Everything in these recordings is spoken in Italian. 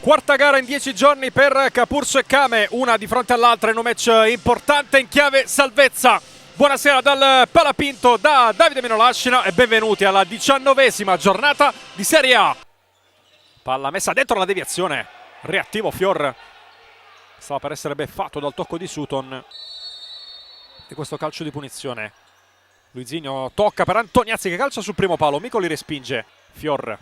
Quarta gara in 10 giorni per Capurso e Kame, una di fronte all'altra in un match importante in chiave salvezza. Buonasera dal Palapinto da Davide Minolascina e benvenuti alla 19ª giornata di Serie A. Palla messa dentro la deviazione, reattivo Fior, stava per essere beffato dal tocco di Sutton e questo calcio di punizione. Luizinho tocca per Antoniazzi che calcia sul primo palo, Micoli respinge, Fior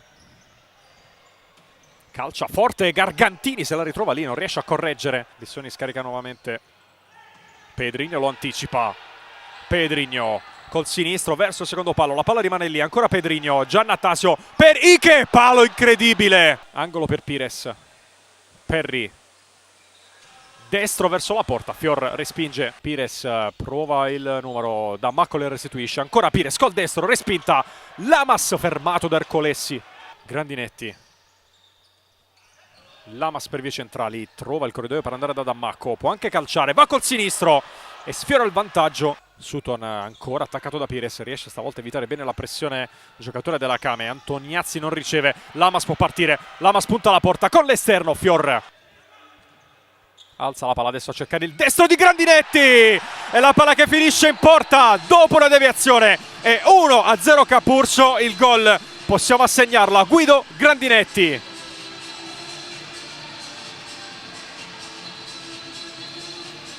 calcia forte, Gargantini se la ritrova lì, non riesce a correggere. Bissoni scarica nuovamente, Pedrinho lo anticipa, Pedrinho col sinistro verso il secondo palo, la palla rimane lì, ancora Pedrinho, Giannattasio per Ike, palo incredibile, angolo per Pires, Perry destro verso la porta, Fior respinge, Pires prova il numero, da Macco le restituisce, ancora Pires col destro, respinta, Lamas fermato da Ercolessi, Grandinetti, Lamas per vie centrali, trova il corridoio per andare da Dammacco, può anche calciare, va col sinistro e sfiora il vantaggio. Sutton ancora attaccato da Pires, riesce stavolta a evitare bene la pressione giocatore della Kame, Antoniazzi non riceve, Lamas può partire, Lamas punta alla porta con l'esterno, Fior alza la palla adesso a cercare il destro di Grandinetti e la palla che finisce in porta dopo una deviazione e 1-0 Capurso, il gol possiamo assegnarlo a Guido Grandinetti.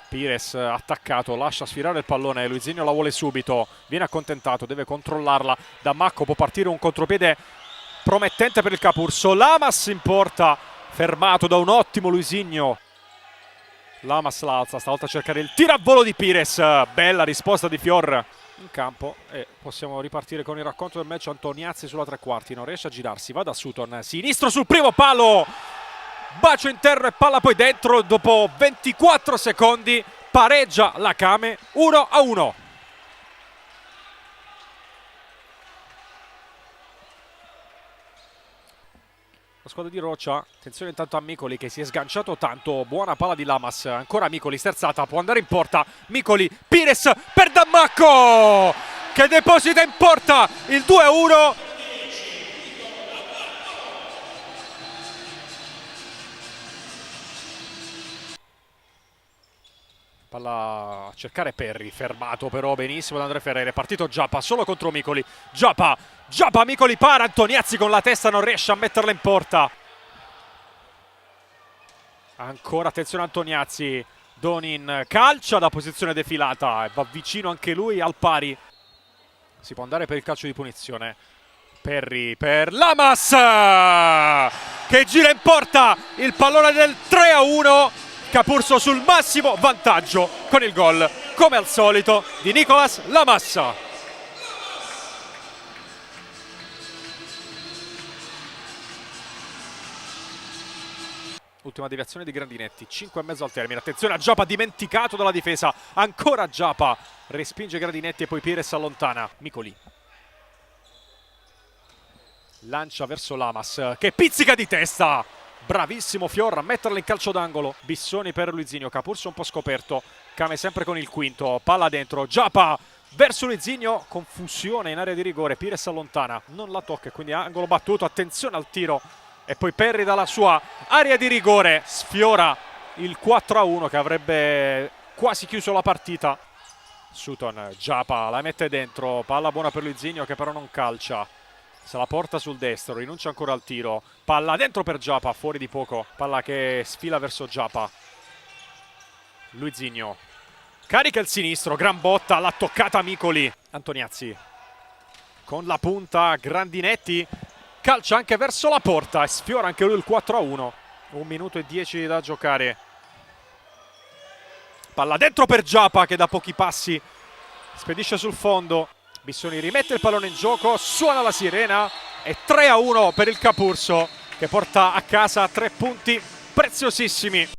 Pires attaccato, lascia sfilare il pallone, Luizinho la vuole subito, viene accontentato, deve controllarla, Dammacco può partire un contropiede promettente per il Capurso, Lamas in porta, fermato da un ottimo Luizinho, Lamas la alza, stavolta a cercare il tiro a volo di Pires, bella risposta di Fior in campo e possiamo ripartire con il racconto del match. Antoniazzi sulla tre quarti, non riesce a girarsi, va da Sutton, sinistro sul primo palo, bacio interno e palla poi dentro, dopo 24 secondi pareggia la Kame 1-1. La squadra di Roccia, attenzione intanto a Micoli che si è sganciato tanto, buona palla di Lamas, ancora Micoli sterzata, può andare in porta, Micoli, Pires per Dammacco che deposita in porta il 2-1. Palla a cercare Perry, fermato però benissimo da Andrea Ferreira, è partito Giappa solo contro Micoli, Giappa, Micoli para, Antoniazzi con la testa non riesce a metterla in porta. Ancora attenzione Antoniazzi, Donin calcia da posizione defilata e va vicino anche lui al pari. Si può andare per il calcio di punizione. Perry per Lamas che gira in porta il pallone del 3-1. Capurso sul massimo vantaggio con il gol, come al solito, di Nicolas Lamas. Ultima deviazione di Grandinetti, 5,5 al termine. Attenzione a Giappa, dimenticato dalla difesa. Ancora Giappa, respinge Grandinetti e poi Pires allontana. Micoli lancia verso Lamas che pizzica di testa. Bravissimo Fior a metterla in calcio d'angolo. Bissoni per Luizinho, Capurso un po' scoperto, Kame sempre con il quinto, palla dentro, Giappa verso Luizinho, confusione in area di rigore, Pires allontana, non la tocca, quindi angolo battuto, attenzione al tiro e poi Perry dalla sua area di rigore sfiora il 4-1 che avrebbe quasi chiuso la partita. Sutton, Giappa la mette dentro, palla buona per Luizinho che però non calcia. Se la porta sul destro, rinuncia ancora al tiro, palla dentro per Giappa, fuori di poco, palla che sfila verso Giappa. Luizinho carica il sinistro, gran botta, l'ha toccata Micoli. Antoniazzi con la punta, Grandinetti calcia anche verso la porta e sfiora anche lui il 4-1. 1 minuto e 10 da giocare. Palla dentro per Giappa che da pochi passi spedisce sul fondo. Bissoni rimette il pallone in gioco, suona la sirena e 3-1 per il Capurso che porta a casa 3 punti preziosissimi.